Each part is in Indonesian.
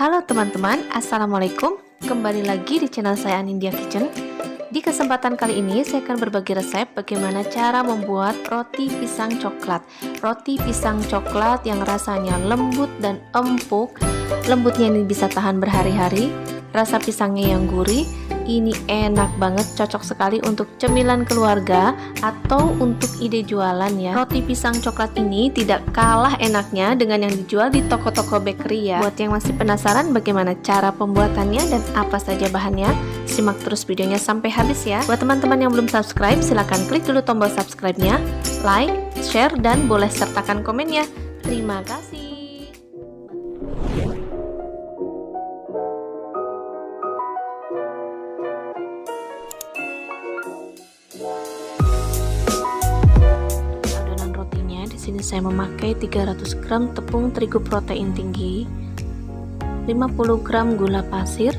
Halo teman-teman, Assalamualaikum. Kembali lagi di channel saya Anindya Kitchen. Di kesempatan kali ini saya akan berbagi resep bagaimana cara membuat roti pisang coklat. Roti pisang coklat yang rasanya lembut dan empuk. Lembutnya ini bisa tahan berhari-hari. Rasa pisangnya yang gurih. Ini enak banget, cocok sekali untuk cemilan keluarga atau untuk ide jualan ya. Roti pisang coklat ini tidak kalah enaknya dengan yang dijual di toko-toko bakery ya. Buat yang masih penasaran bagaimana cara pembuatannya dan apa saja bahannya, simak terus videonya sampai habis ya. Buat teman-teman yang belum subscribe, silahkan klik dulu tombol subscribe-nya, like, share, dan boleh sertakan komennya. Terima kasih. Sini saya memakai 300 gram tepung terigu protein tinggi, 50 gram gula pasir,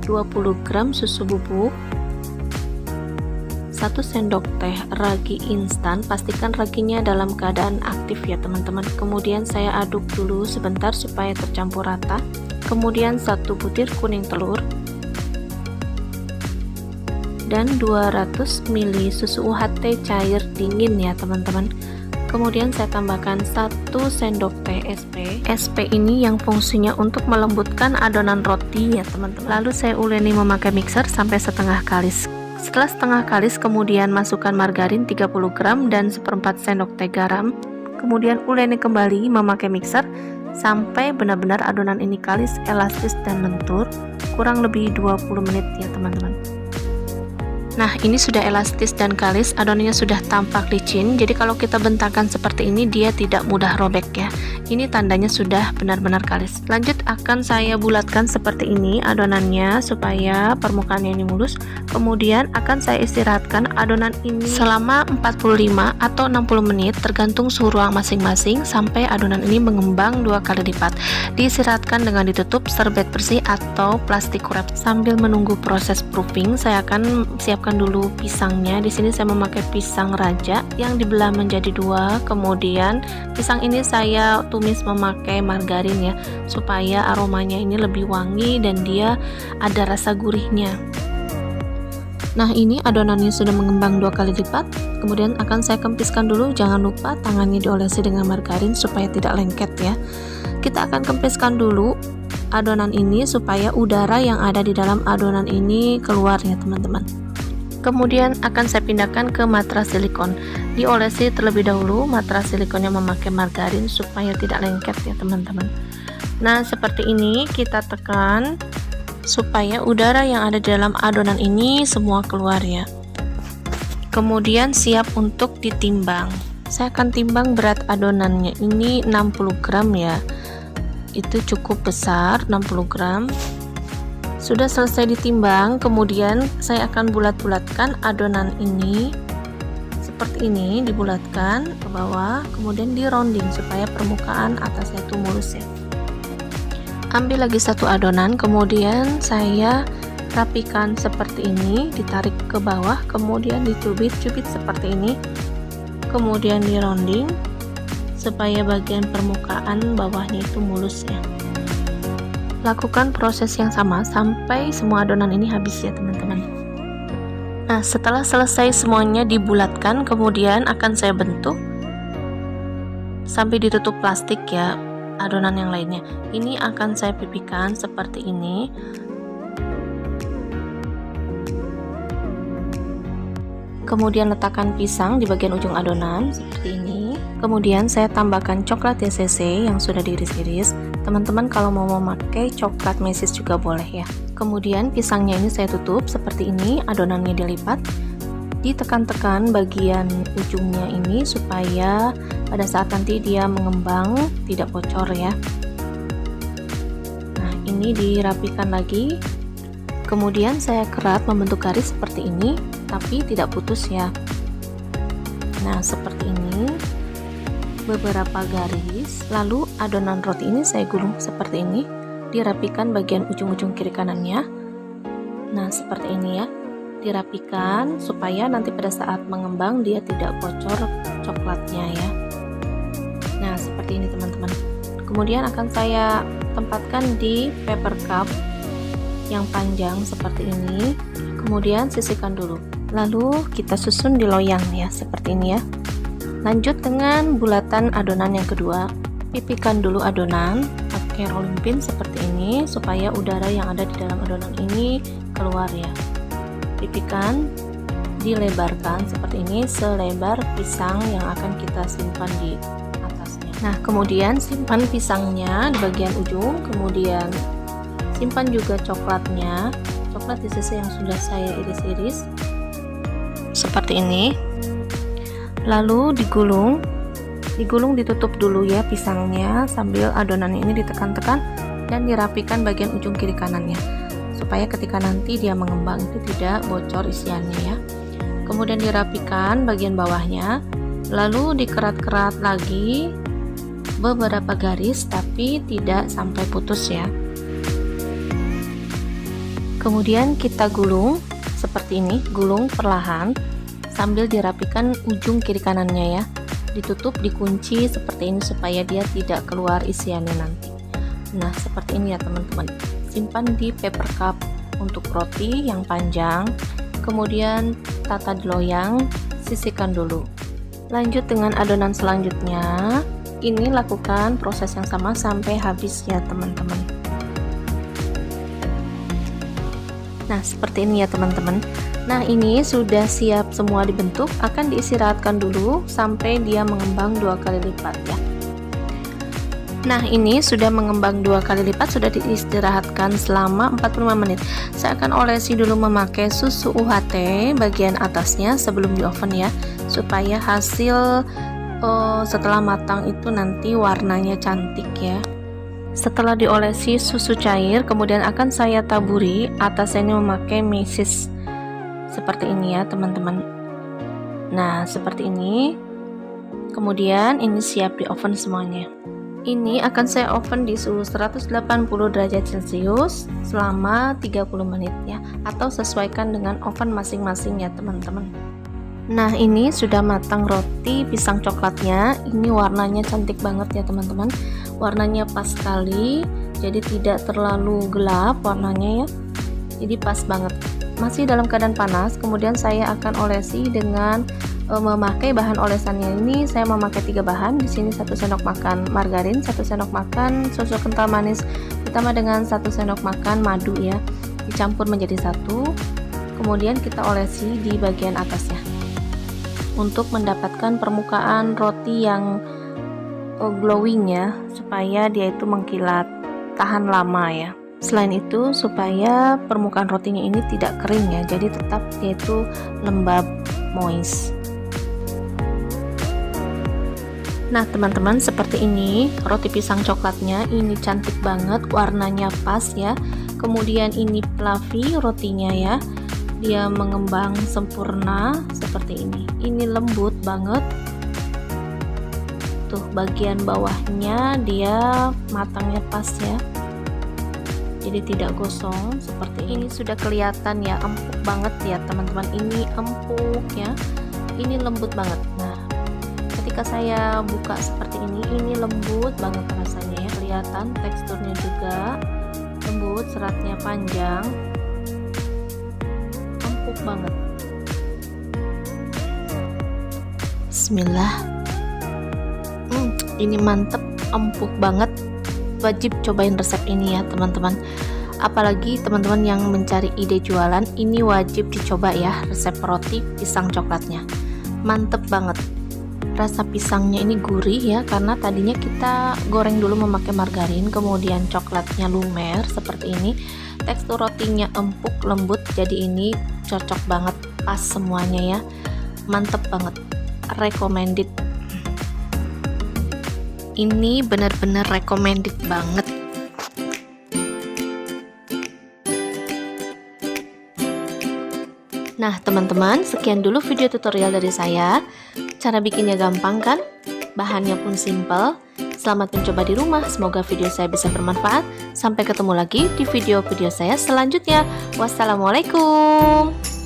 20 gram susu bubuk, 1 sendok teh ragi instan. Pastikan raginya dalam keadaan aktif ya teman-teman. Kemudian saya aduk dulu sebentar supaya tercampur rata. Kemudian 1 butir kuning telur dan 200 ml susu UHT cair dingin ya teman-teman. Kemudian saya tambahkan 1 sendok teh SP. SP ini yang fungsinya untuk melembutkan adonan roti ya teman-teman. Lalu saya uleni memakai mixer sampai setengah kalis. Setelah setengah kalis, kemudian masukkan margarin 30 gram dan 1/4 sendok teh garam. Kemudian uleni kembali memakai mixer sampai benar-benar adonan ini kalis, elastis dan lentur. Kurang lebih 20 menit ya teman-teman. Nah, ini sudah elastis dan kalis, adonannya sudah tampak licin. Jadi kalau kita bentangkan seperti ini, dia tidak mudah robek ya. Ini tandanya sudah benar-benar kalis. Lanjut akan saya bulatkan seperti ini adonannya supaya permukaannya ini mulus. Kemudian akan saya istirahatkan adonan ini selama 45 atau 60 menit tergantung suhu ruang masing-masing sampai adonan ini mengembang 2 kali lipat. Diistirahatkan dengan ditutup serbet bersih atau plastik wrap. Sambil menunggu proses proofing, saya akan siapkan dulu pisangnya. Di sini saya memakai pisang raja yang dibelah menjadi 2. Kemudian pisang ini saya tumis memakai margarin ya, supaya aromanya ini lebih wangi dan dia ada rasa gurihnya. Nah, ini adonannya sudah mengembang 2 kali lipat. Kemudian akan saya kempiskan dulu. Jangan lupa tangannya diolesi dengan margarin supaya tidak lengket ya. Kita akan kempiskan dulu adonan ini supaya udara yang ada di dalam adonan ini keluar ya teman-teman. Kemudian akan saya pindahkan ke matras silikon. Diolesi terlebih dahulu matras silikonnya memakai margarin supaya tidak lengket ya teman-teman. Nah, seperti ini kita tekan supaya udara yang ada di dalam adonan ini semua keluar ya. Kemudian siap untuk ditimbang. Saya akan timbang berat adonannya ini 60 gram ya. Itu cukup besar, 60 gram. Sudah selesai ditimbang, kemudian saya akan bulat-bulatkan adonan ini seperti ini, dibulatkan ke bawah, kemudian di rounding supaya permukaan atasnya itu mulus ya. Ambil lagi 1 adonan, kemudian saya rapikan seperti ini, ditarik ke bawah, kemudian dicubit-cubit seperti ini, kemudian di rounding supaya bagian permukaan bawahnya itu mulus ya. Lakukan proses yang sama sampai semua adonan ini habis ya teman-teman. Nah, setelah selesai semuanya dibulatkan, kemudian akan saya bentuk sampai ditutup plastik ya adonan yang lainnya. Ini akan saya pipihkan seperti ini. Kemudian letakkan pisang di bagian ujung adonan seperti ini. Kemudian saya tambahkan coklat TCC yang sudah diiris-iris. Teman-teman kalau mau memakai coklat mesis juga boleh ya. Kemudian pisangnya ini saya tutup seperti ini, adonannya dilipat. Ditekan-tekan bagian ujungnya ini supaya pada saat nanti dia mengembang tidak bocor ya. Nah, ini dirapikan lagi. Kemudian saya kerat membentuk garis seperti ini, tapi tidak putus ya. Nah, seperti ini beberapa garis. Lalu adonan roti ini saya gulung seperti ini, dirapikan bagian ujung-ujung kiri kanannya. Nah, seperti ini ya, dirapikan supaya nanti pada saat mengembang dia tidak bocor coklatnya ya. Nah, seperti ini teman-teman. Kemudian akan saya tempatkan di paper cup yang panjang seperti ini, kemudian sisihkan dulu. Lalu kita susun di loyang ya, seperti ini ya. Lanjut dengan bulatan adonan yang kedua. Pipihkan dulu adonan pakai rolling pin seperti ini supaya udara yang ada di dalam adonan ini keluar ya. Pipihkan, dilebarkan seperti ini selebar pisang yang akan kita simpan di atasnya. Nah, kemudian simpan pisangnya di bagian ujung, kemudian simpan juga coklatnya. Coklat di sisi yang sudah saya iris-iris seperti ini. Lalu digulung ditutup dulu ya pisangnya sambil adonan ini ditekan-tekan dan dirapikan bagian ujung kiri kanannya supaya ketika nanti dia mengembang itu tidak bocor isiannya ya. Kemudian dirapikan bagian bawahnya, lalu dikerat-kerat lagi beberapa garis tapi tidak sampai putus ya. Kemudian kita gulung seperti ini, gulung perlahan sambil dirapikan ujung kiri kanannya ya. Ditutup, dikunci seperti ini supaya dia tidak keluar isiannya nanti. Nah, seperti ini ya teman-teman. Simpan di paper cup untuk roti yang panjang, kemudian tata di loyang, sisihkan dulu. Lanjut dengan adonan selanjutnya. Ini lakukan proses yang sama sampai habis ya teman-teman. Nah, seperti ini ya teman-teman. Nah, ini sudah siap semua dibentuk, akan diistirahatkan dulu sampai dia mengembang 2 kali lipat ya. Nah, ini sudah mengembang 2 kali lipat, sudah diistirahatkan selama 45 menit. Saya akan olesi dulu memakai susu UHT bagian atasnya sebelum di oven ya, supaya hasil setelah matang itu nanti warnanya cantik ya. Setelah diolesi susu cair, kemudian akan saya taburi atasnya memakai mesis seperti ini ya teman-teman. Nah, seperti ini. Kemudian ini siap di oven semuanya. Ini akan saya oven di suhu 180 derajat Celcius selama 30 menit ya, atau sesuaikan dengan oven masing-masing ya teman-teman. Nah, ini sudah matang roti pisang coklatnya. Ini warnanya cantik banget ya teman-teman. Warnanya pas sekali, jadi tidak terlalu gelap warnanya ya. Jadi pas banget. Masih dalam keadaan panas, kemudian saya akan olesi dengan memakai bahan olesannya. Ini saya memakai 3 bahan. Di sini 1 sendok makan margarin, 1 sendok makan susu kental manis ditambah dengan 1 sendok makan madu ya. Dicampur menjadi satu. Kemudian kita olesi di bagian atasnya untuk mendapatkan permukaan roti yang glowing ya, supaya dia itu mengkilat, tahan lama ya. Selain itu supaya permukaan rotinya ini tidak kering ya, jadi tetap dia itu lembab, moist. Nah teman-teman, seperti ini roti pisang coklatnya. Ini cantik banget, warnanya pas ya. Kemudian ini fluffy rotinya ya, dia mengembang sempurna seperti ini. Ini lembut banget tuh, bagian bawahnya dia matangnya pas ya, jadi tidak gosong. Seperti ini sudah kelihatan ya, empuk banget ya teman-teman. Ini empuk ya, ini lembut banget. Nah, ketika saya buka seperti ini lembut banget rasanya ya. Kelihatan teksturnya juga lembut, seratnya panjang, empuk banget. Bismillah. Ini mantep, empuk banget. Wajib cobain resep ini ya teman-teman. Apalagi teman-teman yang mencari ide jualan, ini wajib dicoba ya resep roti pisang coklatnya. Mantep banget. Rasa pisangnya ini gurih ya, karena tadinya kita goreng dulu memakai margarin, kemudian coklatnya lumer seperti ini. Tekstur rotinya empuk, lembut, jadi ini cocok banget, pas semuanya ya. Mantep banget, recommended. Ini benar-benar recommended banget. Nah teman-teman, sekian dulu video tutorial dari saya. Cara bikinnya gampang kan? Bahannya pun simple. Selamat mencoba di rumah, semoga video saya bisa bermanfaat. Sampai ketemu lagi di video-video saya selanjutnya. Wassalamualaikum.